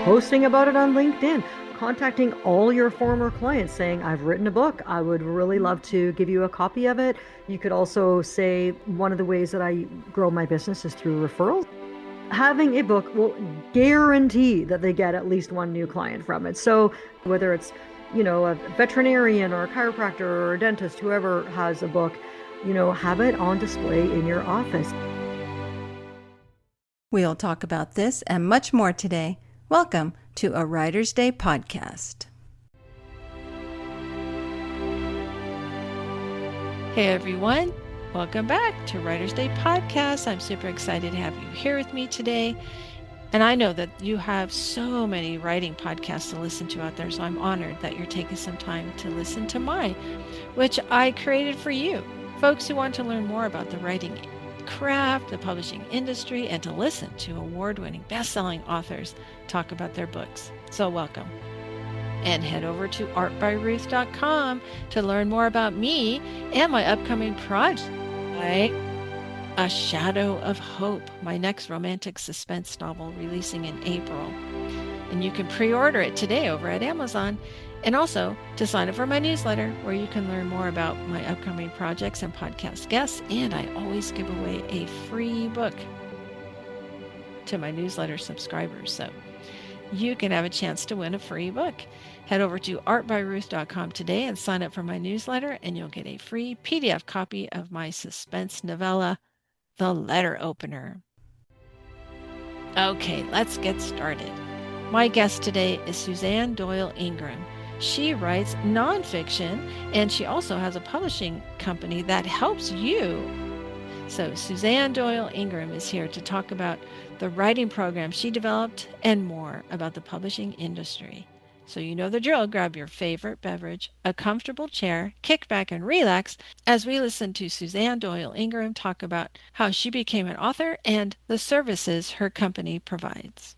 posting about it on LinkedIn, contacting all your former clients saying, I've written a book. I would really love to give you a copy of it. You could also say one of the ways that I grow my business is through referrals. Having a book will guarantee that they get at least one new client from it. So whether it's, a veterinarian or a chiropractor or a dentist, whoever has a book, have it on display in your office. We'll talk about this and much more today. Welcome to a Writer's Day podcast. Hey everyone, welcome back to Writer's Day podcast. I'm super excited to have you here with me today. And I know that you have so many writing podcasts to listen to out there, so I'm honored that you're taking some time to listen to mine, which I created for you, folks who want to learn more about the writing craft, the publishing industry, and to listen to award-winning best-selling authors talk about their books. So welcome. And head over to artbyruth.com to learn more about me and my upcoming project, A Shadow of Hope, my next romantic suspense novel releasing in April. And you can pre-order it today over at Amazon. And also to sign up for my newsletter where you can learn more about my upcoming projects and podcast guests. And I always give away a free book to my newsletter subscribers. So you can have a chance to win a free book. Head over to artbyruth.com today and sign up for my newsletter, and you'll get a free PDF copy of my suspense novella, The Letter Opener. Okay, let's get started. My guest today is Suzanne Doyle-Ingram. She writes nonfiction, and she also has a publishing company that helps you. So Suzanne Doyle-Ingram is here to talk about the writing program she developed and more about the publishing industry. So you know the drill. Grab your favorite beverage, a comfortable chair, kick back and relax as we listen to Suzanne Doyle-Ingram talk about how she became an author and the services her company provides.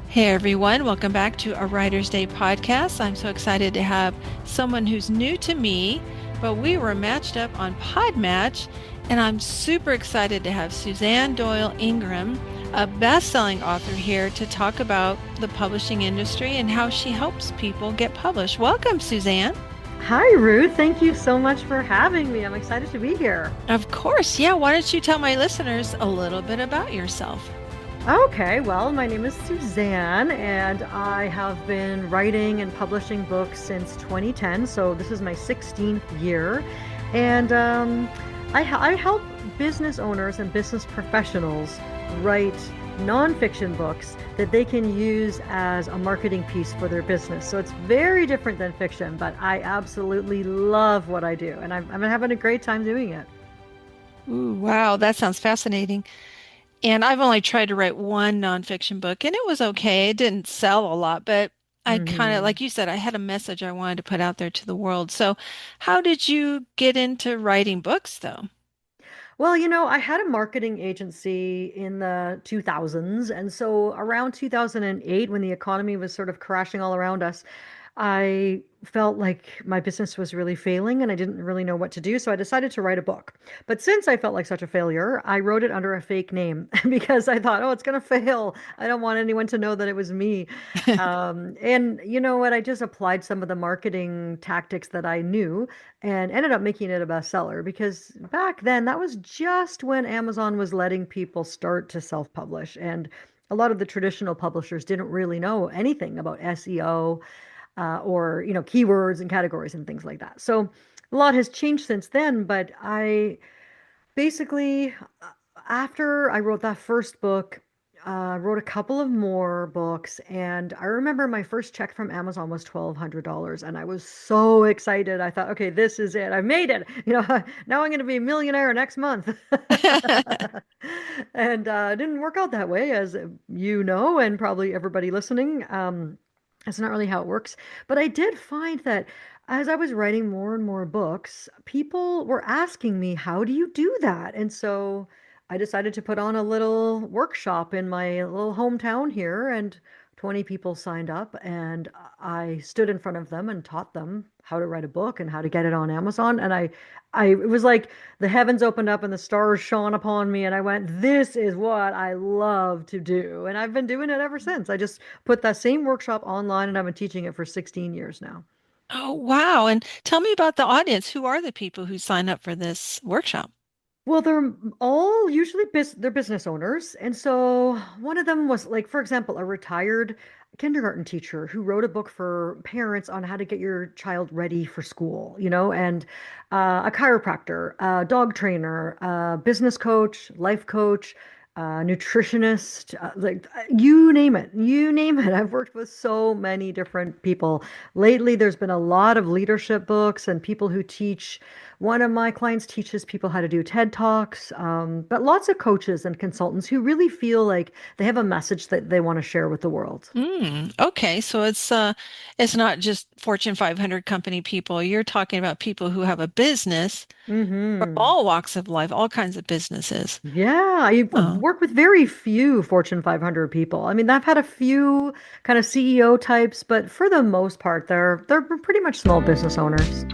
Hey everyone, welcome back to a Writer's Day podcast. I'm so excited to have someone who's new to me, but we were matched up on Podmatch, and I'm super excited to have Suzanne Doyle-Ingram, a best-selling author, here to talk about the publishing industry and how she helps people get published. Welcome, Suzanne. Hi, Ruth. Thank you so much for having me. I'm excited to be here. Of course. Yeah. Why don't you tell my listeners a little bit about yourself? Okay, well, my name is Suzanne, and I have been writing and publishing books since 2010, so this is my 16th year. And I help business owners and business professionals write nonfiction books that they can use as a marketing piece for their business. So it's very different than fiction, but I absolutely love what I do, and I'm having a great time doing it. Ooh, wow, that sounds fascinating. And I've only tried to write one nonfiction book, and it was okay. It didn't sell a lot, but I kind of, like you said, I had a message I wanted to put out there to the world. So how did you get into writing books, though? Well, I had a marketing agency in the 2000s. And so around 2008, when the economy was sort of crashing all around us, I felt like my business was really failing and I didn't really know what to do. So I decided to write a book. But since I felt like such a failure, I wrote it under a fake name because I thought, oh, it's going to fail. I don't want anyone to know that it was me. And you know what? I just applied some of the marketing tactics that I knew and ended up making it a bestseller because back then that was just when Amazon was letting people start to self-publish. And a lot of the traditional publishers didn't really know anything about SEO or keywords and categories and things like that. So a lot has changed since then, but I basically after I wrote that first book, wrote a couple of more books, and I remember my first check from Amazon was $1,200, and I was so excited. I thought, okay, this is it. I made it. Now I'm going to be a millionaire next month. And it didn't work out that way, as you know, and probably everybody listening. That's not really how it works. But I did find that as I was writing more and more books, people were asking me, how do you do that? And so I decided to put on a little workshop in my little hometown here and 20 people signed up, and I stood in front of them and taught them how to write a book and how to get it on Amazon. And it was like the heavens opened up and the stars shone upon me, and I went, this is what I love to do. And I've been doing it ever since. I just put that same workshop online, and I've been teaching it for 16 years now. Oh, wow. And tell me about the audience. Who are the people who sign up for this workshop? Well, they're all usually they're business owners. And so one of them was like, for example, a retired kindergarten teacher who wrote a book for parents on how to get your child ready for school, and a chiropractor, a dog trainer, a business coach, life coach, nutritionist, you name it. I've worked with so many different people. Lately, there's been a lot of leadership books and people who teach. One of my clients teaches people how to do TED Talks, but lots of coaches and consultants who really feel like they have a message that they want to share with the world. Okay, so it's not just Fortune 500 company people. You're talking about people who have a business from Hmm. all walks of life, all kinds of businesses. Yeah, I Oh. work with very few Fortune 500 people. I mean, I've had a few kind of CEO types, but for the most part, they're pretty much small business owners.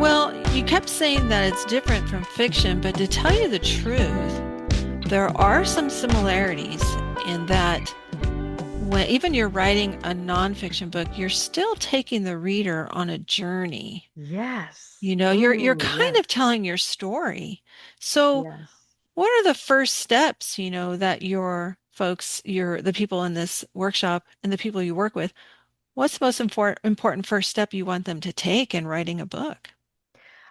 Well, you kept saying that it's different from fiction, but to tell you the truth, there are some similarities in that when even you're writing a nonfiction book, you're still taking the reader on a journey. Yes. You know, you're Oh, kind of yes. telling your story. So, Yes. what are the first steps, that your folks, the people in this workshop and the people you work with, what's the most important first step you want them to take in writing a book?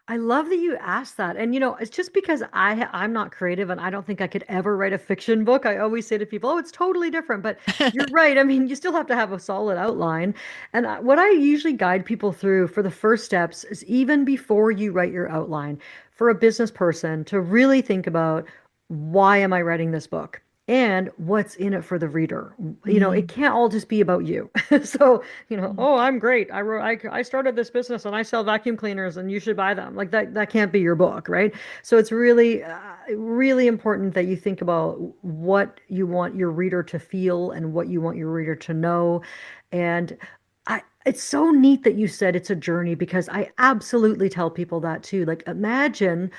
I love that you asked that. And it's just because I'm not creative and I don't think I could ever write a fiction book. I always say to people, "Oh, it's totally different." But you're right. I mean, you still have to have a solid outline. And what I usually guide people through for the first steps is even before you write your outline, for a business person to really think about, why am I writing this book? And what's in it for the reader? It Mm, can't all just be about you. So, mm, oh, I'm great. I started this business and I sell vacuum cleaners and you should buy them. Like that can't be your book, right? So it's really really important that you think about what you want your reader to feel and what you want your reader to know. And it's so neat that you said it's a journey, because I absolutely tell people that too. Like, imagine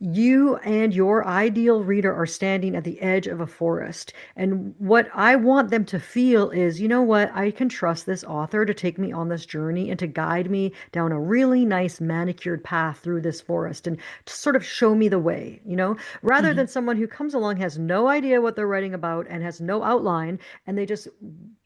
you and your ideal reader are standing at the edge of a forest. And what I want them to feel is, you know what? I can trust this author to take me on this journey and to guide me down a really nice manicured path through this forest and to sort of show me the way, rather mhm. than someone who comes along, has no idea what they're writing about and has no outline, and they just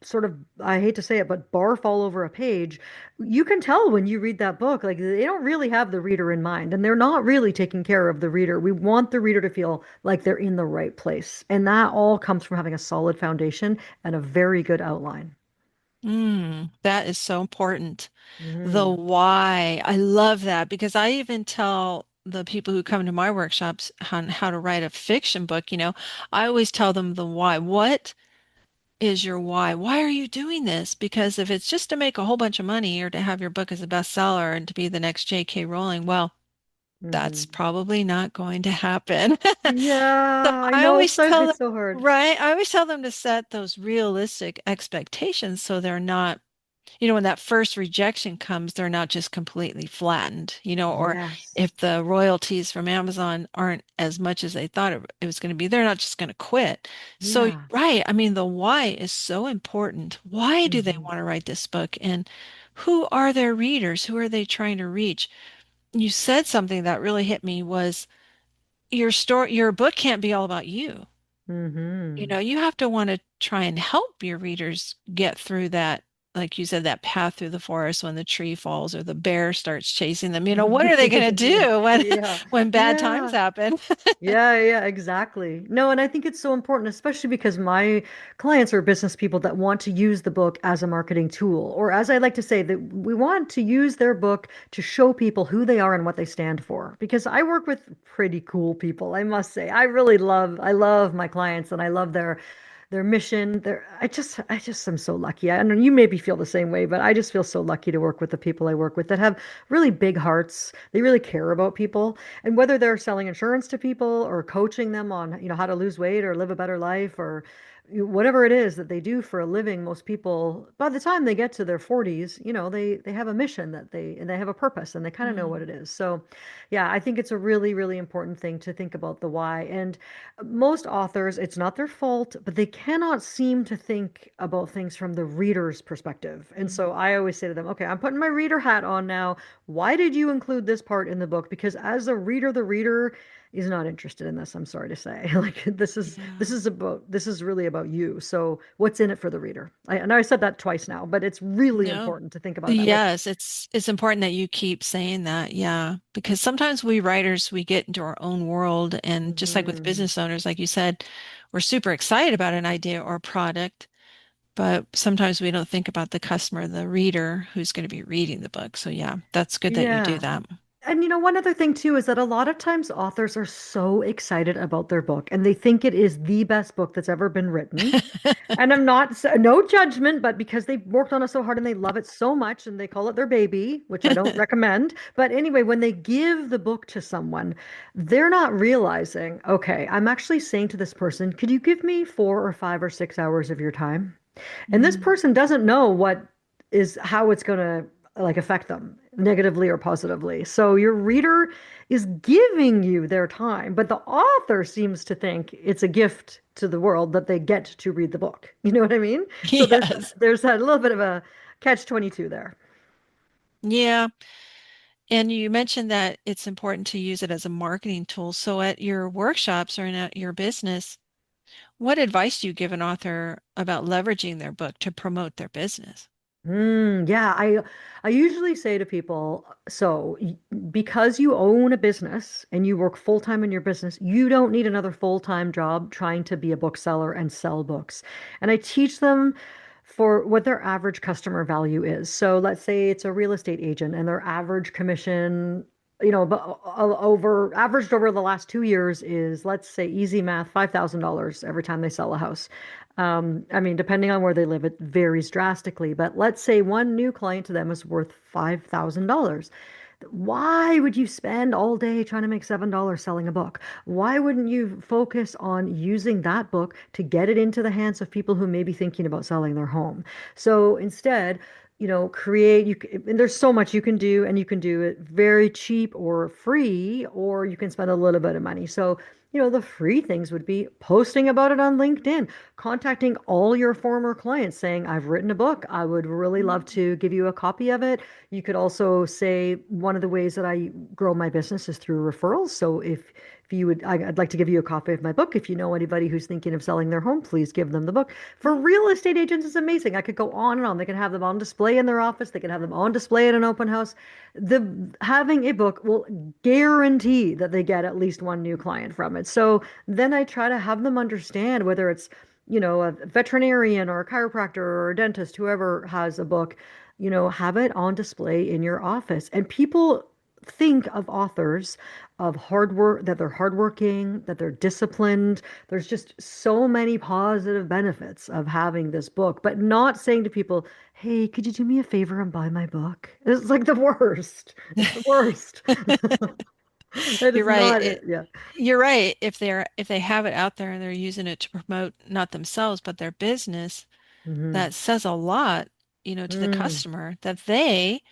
sort of, I hate to say it, but barf all over a page. You can tell when you read that book, like they don't really have the reader in mind, and they're not really taking care of the reader. We want the reader to feel like they're in the right place. And that all comes from having a solid foundation and a very good outline. That is so important. The Hmm. why. I love that because I even tell the people who come to my workshops on how to write a fiction book, I always tell them the why. What is your why? Why are you doing this? Because if it's just to make a whole bunch of money or to have your book as a bestseller and to be the next J.K. Rowling, well, that's Hmm. probably not going to happen. So Yeah, I I know always tell them, it's so hard. right? I always tell them to set those realistic expectations so they're not, when that first rejection comes, they're not just completely flattened, or Yes. if the royalties from Amazon aren't as much as they thought it was going to be, they're not just going to quit. So, Yeah. right. I mean, the why is so important. Why do they Hmm. want to write this book? And who are their readers? Who are they trying to reach? You said something that really hit me was your book can't be all about you. Hmm. You have to want to try and help your readers get through that, like you said, that path through the forest when the tree falls or the bear starts chasing them. What are they going to Yeah. do when Yeah. when bad times Yeah. happen? Yeah, yeah, exactly. No, and I think it's so important, especially because my clients are business people that want to use the book as a marketing tool, or as I like to say, that we want to use their book to show people who they are and what they stand for. Because I work with pretty cool people, I must say. I love my clients and I love their mission. I just am so lucky. I know you maybe feel the same way, but I just feel so lucky to work with the people I work with that have really big hearts. They really care about people. And whether they're selling insurance to people or coaching them on, how to lose weight or live a better life or whatever it is that they do for a living, most people, by the time they get to their 40s, they have a mission and they have a purpose and they kind of know what Mm. it is. So, yeah, I think it's a really, really important thing to think about the why. And most authors, it's not their fault, but they cannot seem to think about things from the reader's perspective. And so I always say to them, okay, I'm putting my reader hat on now. Why did you include this part in the book? Because as a reader, the reader is not interested in this, I'm sorry to say. Like Yeah. this is really about you. So what's in it for the reader? I know I said that twice now, but it's really No. important to think about that. Like, Yes, it's important that you keep saying that. Yeah, because sometimes we writers we get into our own world and just like with mhm. business owners, like you said, we're super excited about an idea or product, but sometimes we don't think about the customer, the reader who's going to be reading the book. So yeah, that's good that you do Yeah. that. And one other thing too is that a lot of times authors are so excited about their book and they think it is the best book that's ever been written. And I'm not, no judgment, but because they've worked on it so hard and they love it so much and they call it their baby, which I don't recommend. But anyway, when they give the book to someone, they're not realizing, okay, I'm actually saying to this person, could you give me 4 or 5 or 6 hours of your time? And this Mm. person doesn't know how it's going to like affect them negatively or positively. So your reader is giving you their time, but the author seems to think it's a gift to the world that they get to read the book. You know what I mean? So Yes. there's that little bit of a catch 22 there. Yeah. And you mentioned that it's important to use it as a marketing tool. So at your workshops or in at your business, what advice do you give an author about leveraging their book to promote their business? Yeah, I usually say to people, so because you own a business and you work full time in your business, you don't need another full-time job trying to be a bookseller and sell books. And I teach them for what their average customer value is. So let's say it's a real estate agent and their average commission, averaged over the last 2 years is, let's say, easy math, $5,000 every time they sell a house. I mean, depending on where they live, it varies drastically, but let's say one new client to them is worth $5,000. Why would you spend all day trying to make $7 selling a book? Why wouldn't you focus on using that book to get it into the hands of people who may be thinking about selling their home? So instead, and there's so much you can do, and you can do it very cheap or free, or you can spend a little bit of money. So the free things would be posting about it on LinkedIn, contacting all your former clients saying, I've written a book. I would really love to give you a copy of it. You could also say one of the ways that I grow my business is through referrals. So if you would, I'd like to give you a copy of my book. If you know anybody who's thinking of selling their home, please give them the book. For real estate agents, it's amazing. I could go on and on. They can have them on display in their office. They can have them on display at an open house. Having a book will guarantee that they get at least one new client from it. So then I try to have them understand whether it's a veterinarian or a chiropractor or a dentist, whoever has a book, have it on display in your office. And people think of authors of hard work, that they're hardworking, that they're disciplined. There's just so many positive benefits of having this book, but not saying to people, hey, could you do me a favor and buy my book? It's like the worst. It's the worst. That You're is right. not it. Yeah. You're right. If they have it out there and they're using it to promote not themselves but their business, Hmm. that says a lot, to the Mm. customer that they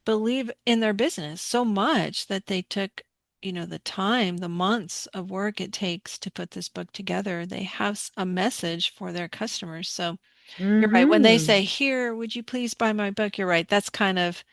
believe in their business so much that they took, the time, the months of work it takes to put this book together. They have a message for their customers. So you're right. When they say, Hmm. "Here, would you please buy my book?" You're right. That's kind of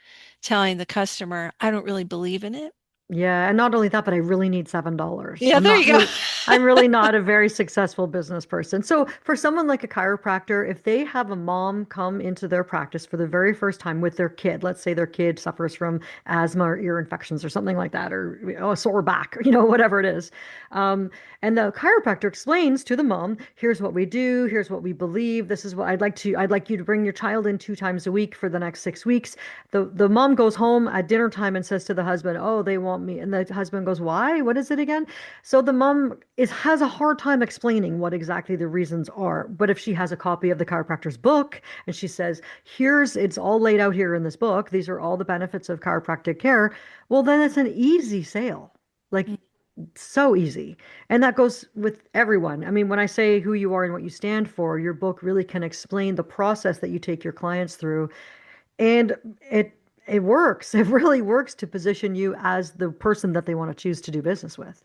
telling the customer, I don't really believe in it. Yeah, and not only that, but I really need $7. Yeah, there you go. I'm really not a very successful business person. So for someone like a chiropractor, if they have a mom come into their practice for the very first time with their kid, let's say their kid suffers from asthma or ear infections or something like that, or a sore back, whatever it is. Um, and the chiropractor explains to the mom, here's what we do, here's what we believe, this is what I'd like you to bring your child in 2 times a week for the next 6 weeks. The mom goes home at dinner time and says to the husband, "Oh, they want help me. And the husband goes, why? What is it again? So the mom has a hard time explaining what exactly the reasons are. But if she has a copy of the chiropractor's book and she says, it's all laid out here in this book, these are all the benefits of chiropractic care, well, then it's an easy sale. Like, so easy. And that goes with everyone. I mean, when I say who you are and what you stand for, your book really can explain the process that you take your clients through. And it works. It really works to position you as the person that they want to choose to do business with.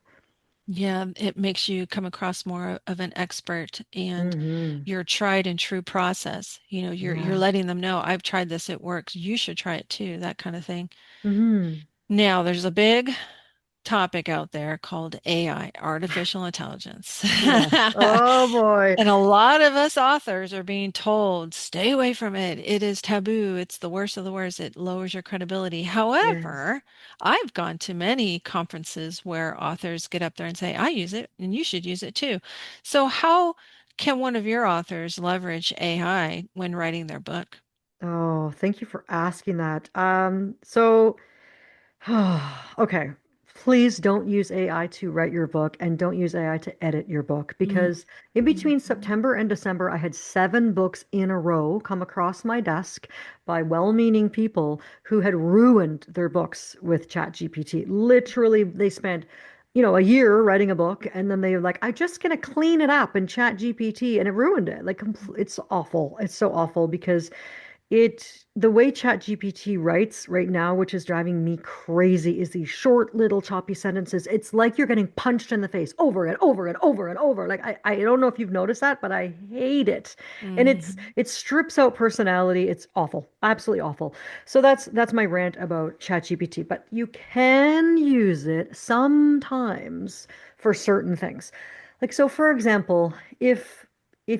Yeah, it makes you come across more of an expert and Hmm. your tried and true process. You're Yeah. letting them know, I've tried this, it works. You should try it too, that kind of thing. Hmm. Now, there's a big topic out there called AI, artificial intelligence. Yes. Oh boy. And a lot of us authors are being told, stay away from it. It is taboo. It's the worst of the worst. It lowers your credibility. Yes. However, I've gone to many conferences where authors get up there and say, I use it and you should use it too. So, how can one of your authors leverage AI when writing their book? Oh, thank you for asking that. So okay. Please don't use AI to write your book and don't use AI to edit your book Mm. because in between September and December, I had 7 books in a row come across my desk by well-meaning people who had ruined their books with ChatGPT. Literally, they spent, a year writing a book and then they were like, I'm just gonna clean it up in ChatGPT and it ruined it. Like, it's awful. It's so awful because the way ChatGPT writes right now, which is driving me crazy, is these short little choppy sentences. It's like you're getting punched in the face over and over and over and over. Like I don't know if you've noticed that, but I hate it. And Mm. it strips out personality. It's awful. Absolutely awful. So that's my rant about ChatGPT. But you can use it sometimes for certain things. Like so for example, if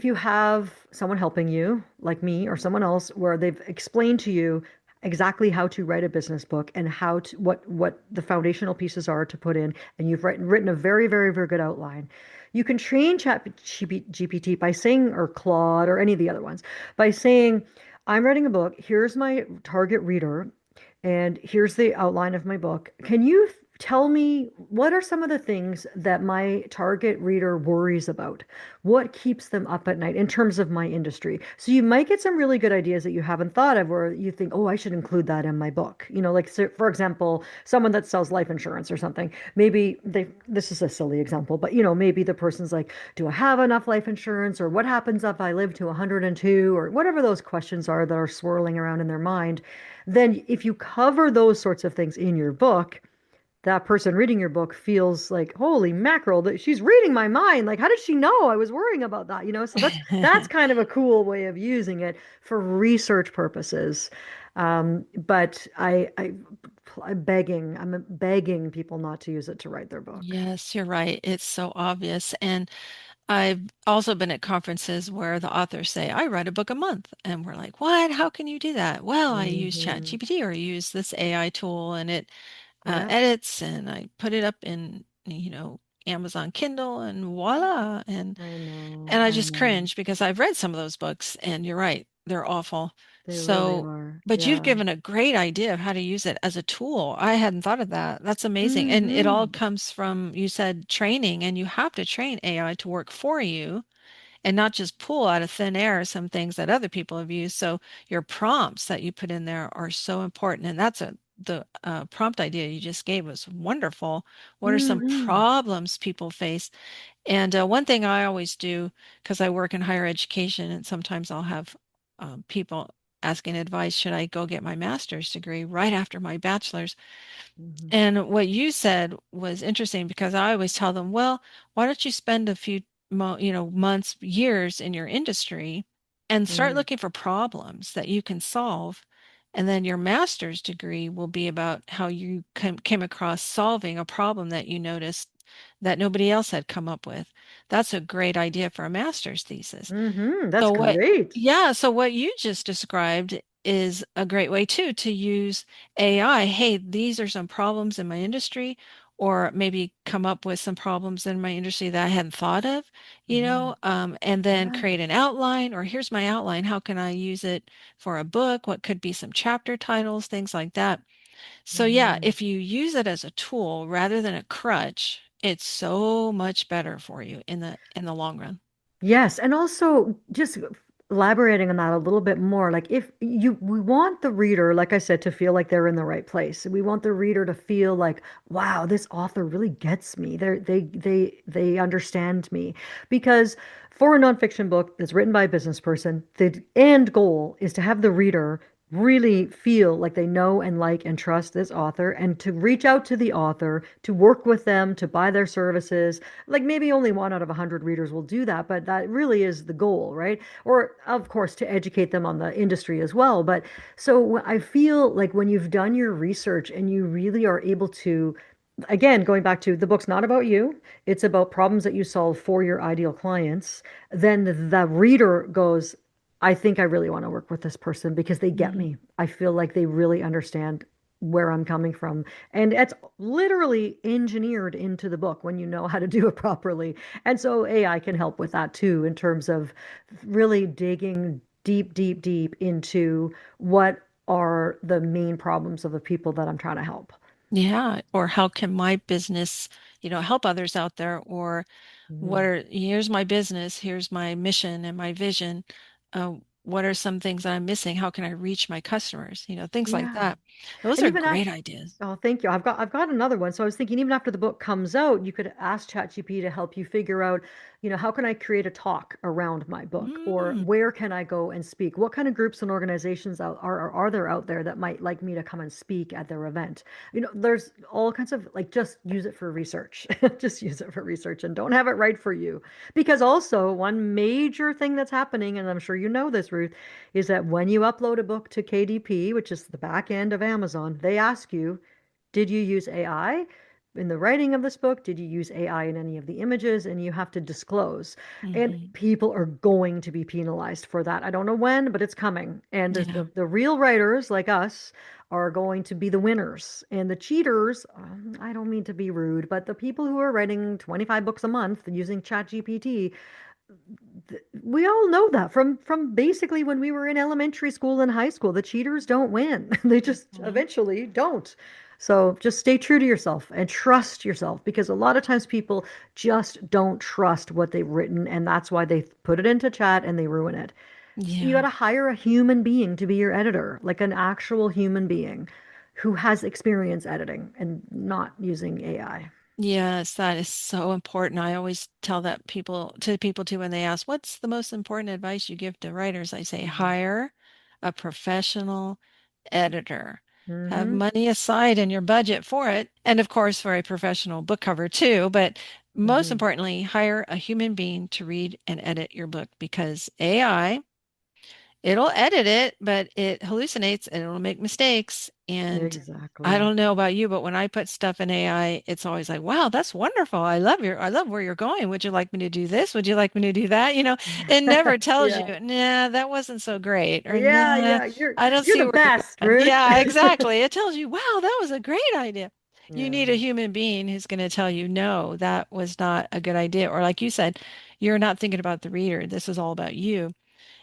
you have someone helping you, like me or someone else, where they've explained to you exactly how to write a business book and what the foundational pieces are to put in, and you've written a very, very, very good outline, you can train GPT by saying, or Claude, or any of the other ones, by saying, I'm writing a book, here's my target reader, and here's the outline of my book. Can you tell me what are some of the things that my target reader worries about? What keeps them up at night in terms of my industry? So you might get some really good ideas that you haven't thought of, where you think, oh, I should include that in my book. Like, so, for example, someone that sells life insurance or something. This is a silly example, but maybe the person's like, do I have enough life insurance? Or what happens if I live to 102? Or whatever those questions are that are swirling around in their mind. Then if you cover those sorts of things in your book, that person reading your book feels like, holy mackerel, that she's reading my mind. Like, how did she know I was worrying about that? So that's kind of a cool way of using it for research purposes. But I'm begging people not to use it to write their book. Yes, you're right. It's so obvious. And I've also been at conferences where the authors say, I write a book a month. And we're like, what? How can you do that? Well, I use Hmm. ChatGPT or I use this AI tool and it Yeah, edits and I put it up in, Amazon Kindle and voila. I know. And I I just know. cringe because I've read some of those books and you're right, they're awful. They really So, are. but you've Yeah. given a great idea of how to use it as a tool. I hadn't thought of that. That's amazing. And it all Hmm. comes from, you said training, and you have to train AI to work for you and not just pull out of thin air some things that other people have used. So your prompts that you put in there are so important. And the prompt idea you just gave was wonderful. What are some Hmm. problems people face? And one thing I always do, because I work in higher education, and sometimes I'll have people asking advice, should I go get my master's degree right after my bachelor's? Hmm. And what you said was interesting because I always tell them, well, why don't you spend a few months, years in your industry and start Hmm. looking for problems that you can solve. And then your master's degree will be about how you came across solving a problem that you noticed that nobody else had come up with. That's a great idea for a master's thesis. Hmm. That's So what, great. yeah, so what you just described is a great way too to use AI. Hey, these are some problems in my industry, or maybe come up with some problems in my industry that I hadn't thought of, Hmm. and then Yeah. create an outline, or here's my outline. How can I use it for a book? What could be some chapter titles, things like that. So yeah, Mhm. if you use it as a tool rather than a crutch, it's so much better for you in the long run. Yes, and also just elaborating on that a little bit more, like if you we want the reader, like I said, to feel like they're in the right place. We want the reader to feel like, wow, this author really gets me. They understand me. Because for a nonfiction book that's written by a business person, the end goal is to have the reader really feel like they know and like and trust this author and to reach out to the author, to work with them, to buy their services. Like maybe only one out of 100 readers will do that, but that really is the goal, right? Or of course to educate them on the industry as well. But so I feel like when you've done your research and you really are able to, again, going back to the book's not about you, it's about problems that you solve for your ideal clients, then the reader goes, I think I really want to work with this person because they get Mhm. me. I feel like they really understand where I'm coming from. And it's literally engineered into the book when you know how to do it properly. And so AI can help with that too, in terms of really digging deep, deep, deep into what are the main problems of the people that I'm trying to help. Yeah, or how can my business, help others out there? Or Mhm. here's my business, here's my mission and my vision. What are some things that I'm missing? How can I reach my customers? Things like Yeah. that. Those And are even great ideas. oh, thank you. I've got another one. So I was thinking even after the book comes out, you could ask ChatGPT to help you figure out, how can I create a talk around my book? Or Mm, where can I go and speak? What kind of groups and organizations are there out there that might like me to come and speak at their event? There's all kinds of like just use it for research. Just use it for research and don't have it right for you. Because also one major thing that's happening, and I'm sure you know this, Ruth, is that when you upload a book to KDP, which is the back end of Amazon, they ask you, did you use AI in the writing of this book? Did you use AI in any of the images? And you have to disclose. And hmm. people are going to be penalized for that. I don't know when, but it's coming. And Yeah. the real writers like us are going to be the winners. And the cheaters, I don't mean to be rude, but the people who are writing 25 books a month using ChatGPT, we all know that from basically when we were in elementary school and high school. The cheaters don't win. They just Mhm. eventually don't. So just stay true to yourself and trust yourself because a lot of times people just don't trust what they've written and that's why they put it into chat and they ruin it. You got Yeah. to hire a human being to be your editor, like an actual human being who has experience editing and not using AI. Yes, that is so important. I always tell that people too when they ask, what's the most important advice you give to writers? I say, hire a professional editor. Have Mm-hmm. money aside in your budget for it. And of course, for a professional book cover too. But most Mm-hmm. importantly, hire a human being to read and edit your book because AI, it'll edit it, but it hallucinates and it'll make mistakes. And I Exactly. don't know about you, but when I put stuff in AI, it's always like, wow, that's wonderful. I love where you're going. Would you like me to do this? Would you like me to do that? It never tells you, Yeah. nah, that wasn't so great. Or Yeah, nah, yeah, you're I don't you're see the where you're best, going. Ruth. Yeah, exactly. It tells you, wow, that was a great idea. You Yeah. need a human being who's going to tell you, no, that was not a good idea. Or like you said, you're not thinking about the reader. This is all about you.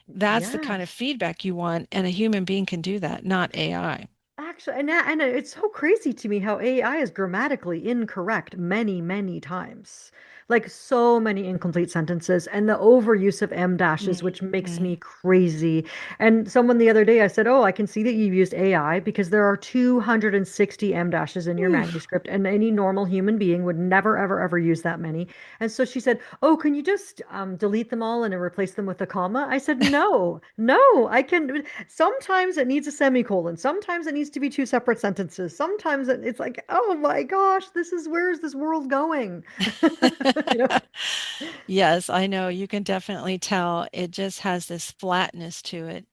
That's the kind of Yes. feedback you want, and a human being can do that, not AI. Actually, and it's so crazy to me how AI is grammatically incorrect many, many times. Like so many incomplete sentences and the overuse of M dashes, which makes Mhm. me crazy. And someone the other day, I said, "Oh, I can see that you've used AI because there are 260 M dashes in your Oof. manuscript, and any normal human being would never, ever, ever use that many." And so she said, "Oh, can you just delete them all and replace them with a comma?" I said, "No, no, I can." Sometimes it needs a semicolon. Sometimes it needs to be two separate sentences. Sometimes it's like, oh my gosh, where's this world going? You know? Yes, I know. You can definitely tell it just has this flatness to it.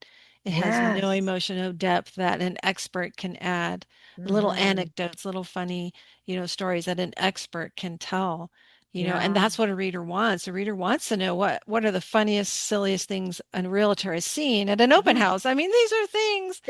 It has no Yes. emotion, no depth that an expert can add. Little Hmm. anecdotes, little funny, stories that an expert can tell, and Yeah. that's what a reader wants. A reader wants to know what are the funniest, silliest things a realtor has seen at an open Yes. house. I mean, these are things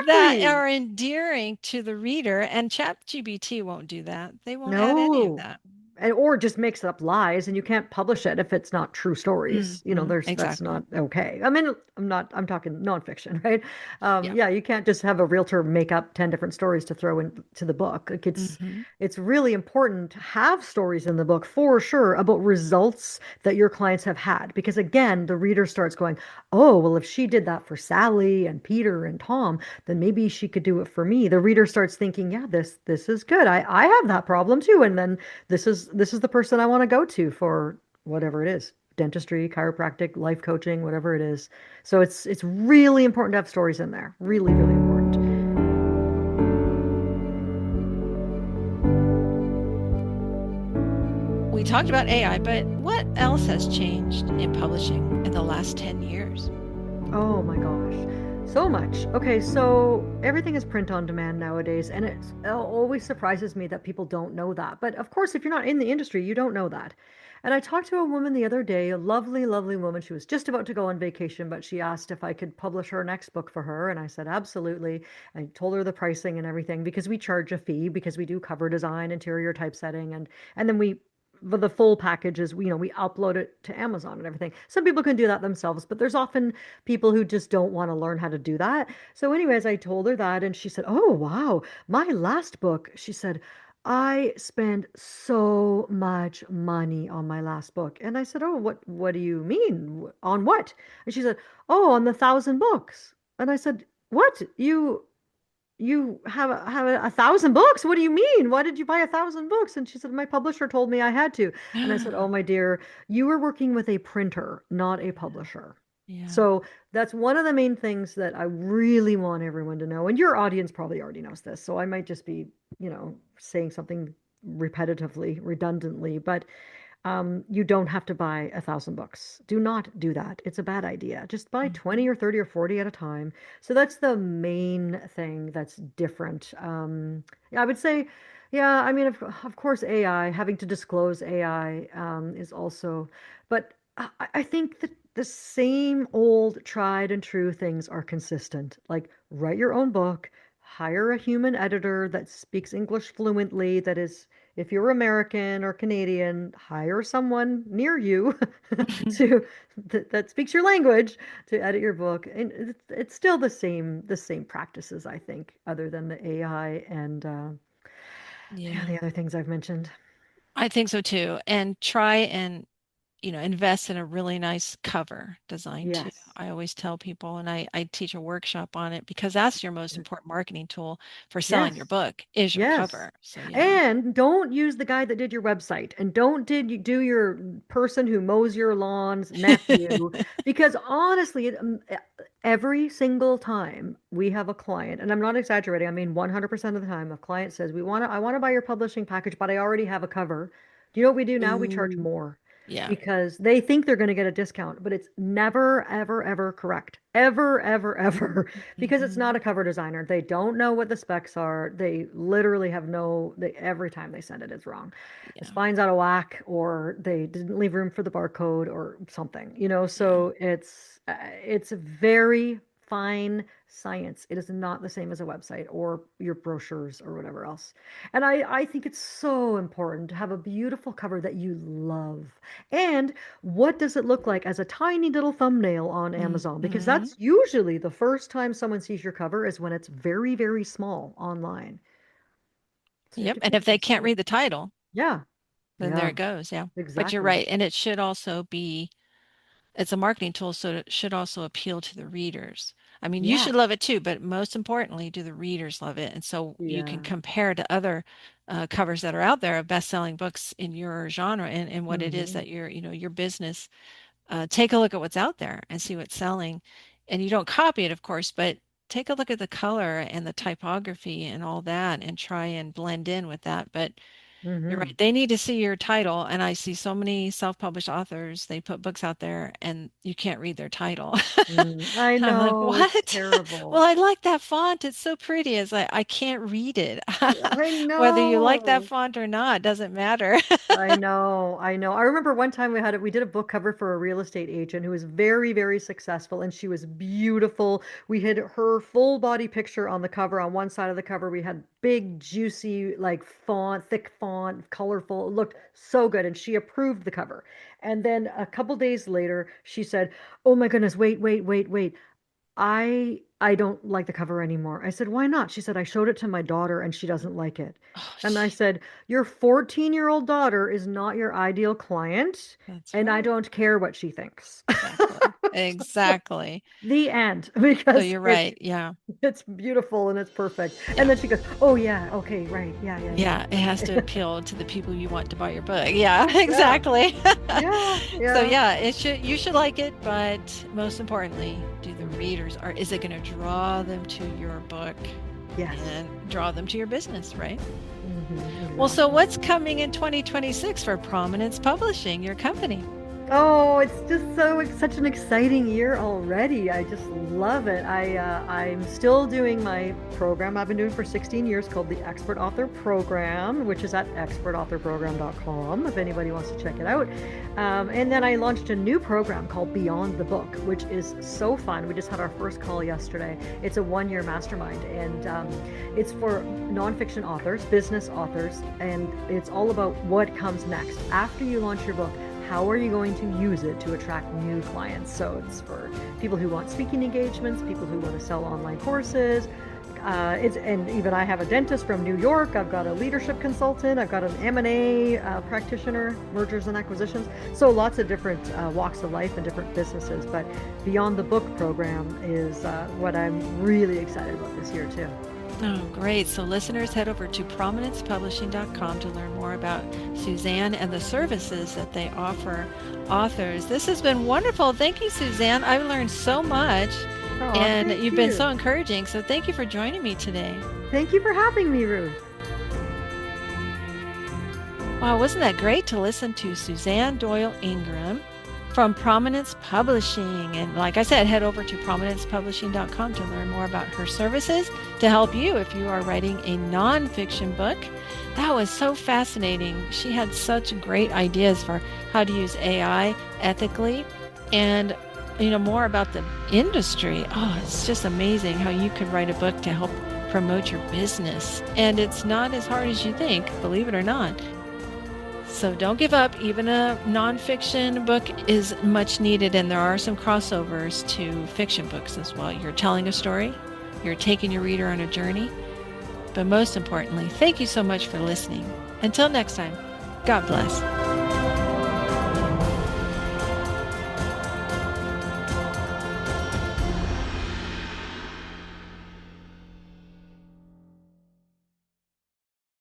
that Exactly. are endearing to the reader, and ChatGPT won't do that. They won't add any of No. that. or just makes up lies, and you can't publish it if it's not true stories. That's Exactly. not okay. I mean, I'm talking nonfiction, right? Yeah. Yeah, you can't just have a realtor make up 10 different stories to throw into the book. Like Hmm. it's really important to have stories in the book for sure about results that your clients have had. Because again, the reader starts going, oh, well, if she did that for Sally and Peter and Tom, then maybe she could do it for me. The reader starts thinking, yeah, this is good. I have that problem too. And then this is the person I want to go to for whatever it is. Dentistry, chiropractic, life coaching, whatever it is. So it's really important to have stories in there. Really, really important. We talked about AI, but what else has changed in publishing in the last 10 years? Oh my gosh. So much. Okay, so everything is print on demand nowadays, and it always surprises me that people don't know that. But of course, if you're not in the industry, you don't know that. And I talked to a woman the other day, a lovely, lovely woman. She was just about to go on vacation, but she asked if I could publish her next book for her. And I said, absolutely. I told her the pricing and everything because we charge a fee because we do cover design, interior typesetting, and then the full package is, we upload it to Amazon and everything. Some people can do that themselves, but there's often people who just don't want to learn how to do that. So, anyways, I told her that, and she said, oh, wow, my last book, she said, I spent so much money on my last book. And I said, oh, what do you mean? On what? And she said, oh, on the 1,000 books. And I said, what? You have a 1,000 books? What do you mean? Why did you buy 1,000 books? And she said, my publisher told me I had to. And I said, oh, my dear, you were working with a printer, not a publisher. Yeah. So that's one of the main things that I really want everyone to know. And your audience probably already knows this. So I might just be, saying something repetitively, redundantly, but you don't have to buy 1,000 books. Do not do that. It's a bad idea. Just buy Mhm. 20 or 30 or 40 at a time. So that's the main thing that's different. Yeah, I would say, yeah, I mean, of course, AI, having to disclose AI is also, but I think that the same old tried and true things are consistent. Like write your own book, hire a human editor that speaks English fluently, that is, if you're American or Canadian, hire someone near you to that speaks your language to edit your book. And it's still the same practices, I think, other than the AI and yeah, Yeah. the other things I've mentioned. I think so too. And try and invest in a really nice cover design too. Yes. I always tell people, and I teach a workshop on it because that's your most important marketing tool for selling your Yes. book is your Yes. cover. So yeah. And don't use the guy that did your website and don't did you do your person who mows your lawns nephew, because honestly, every single time we have a client, and I'm not exaggerating, I mean 100% of the time, a client says, I want to buy your publishing package, but I already have a cover. Do you know what we do now? We charge Ooh, more yeah. because they think they're going to get a discount, but it's never, ever, ever correct. Ever, ever, ever. Because it's not Hmm. a cover designer. They don't know what the specs are. They literally have every time they send it, it's wrong. The Yeah. spine's out of whack, or they didn't leave room for the barcode or something. Yeah. So it's a very fine science. It is not the same as a website or your brochures or whatever else. And I think it's so important to have a beautiful cover that you love. And what does it look like as a tiny little thumbnail on Amazon? Because Hmm. that's usually the first time someone sees your cover is when it's very, very small online. So you have Yep. to And be if they can't read the considerate. title, Yeah, then there yeah, it goes. Yeah. But you're exactly. right. And it should also be it's a marketing tool, so it should also appeal to the readers. I mean, you should love Yes. it too, but most importantly, do the readers love it? And so you can Yeah. compare to other covers that are out there of best-selling books in your genre and what it is Hmm. that your business. Take a look at what's out there and see what's selling. And you don't copy it, of course, but take a look at the color and the typography and all that and try and blend in with that. But you're right. Hmm. They need to see your title. And I see so many self-published authors, they put books out there and you can't read their title. I I'm like, know, it's what? Well, terrible. I like that font. It's so pretty. It's like, I can't read it. I Whether you like that know. font or not, doesn't matter. I know, I know. I remember one time we did a book cover for a real estate agent who was very, very successful, and she was beautiful. We had her full body picture on the cover. On one side of the cover, we had big, juicy, like thick font, colorful. It looked so good, and she approved the cover. And then a couple days later, she said, "Oh my goodness, wait, wait, wait, wait. I don't like the cover anymore." I said, "Why not?" She said, "I showed it to my daughter and she doesn't like it." Oh, And I said, "Your 14-year-old daughter is not your ideal client, that's and I right. don't care what she thinks." Exactly. Exactly. The end, So because you're right. Yeah. it's beautiful and it's perfect. And Yeah. then she goes, "Oh yeah, okay, right. Yeah, yeah, yeah." Yeah, it has to appeal to the people you want to buy your book. Yeah, Yeah. exactly. Yeah, So yeah. yeah, it should you should like it, but most importantly, do the readers are is it going to draw them to your book Yes. and draw them to your business, right? Well, so Exactly. what's coming in 2026 for Prominence Publishing, your company? Oh, it's just such an exciting year already. I just love it. I'm still doing my program I've been doing for 16 years called the Expert Author Program, which is at expertauthorprogram.com if anybody wants to check it out. And then I launched a new program called Beyond the Book, which is so fun. We just had our first call yesterday. It's a 1-year mastermind, and it's for nonfiction authors, business authors, and it's all about what comes next after you launch your book. How are you going to use it to attract new clients? So it's for people who want speaking engagements, people who want to sell online courses. And even I have a dentist from New York. I've got a leadership consultant. I've got an M&A practitioner, mergers and acquisitions. So lots of different walks of life and different businesses. But Beyond the Book program is what I'm really excited about this year too. Oh, great. So listeners, head over to prominencepublishing.com to learn more about Suzanne and the services that they offer authors. This has been wonderful. Thank you, Suzanne. I've learned so much Oh, and thank you've been so you. encouraging. So thank you for joining me today. Thank you for having me, Ruth. Wow, wasn't that great to listen to Suzanne Doyle-Ingram from Prominence Publishing? And like I said, head over to prominencepublishing.com to learn more about her services to help you if you are writing a nonfiction book. That was so fascinating. She had such great ideas for how to use AI ethically and more about the industry. Oh, it's just amazing how you could write a book to help promote your business. And it's not as hard as you think, believe it or not. So don't give up. Even a nonfiction book is much needed, and there are some crossovers to fiction books as well. You're telling a story, you're taking your reader on a journey, but most importantly, thank you so much for listening. Until next time, God bless.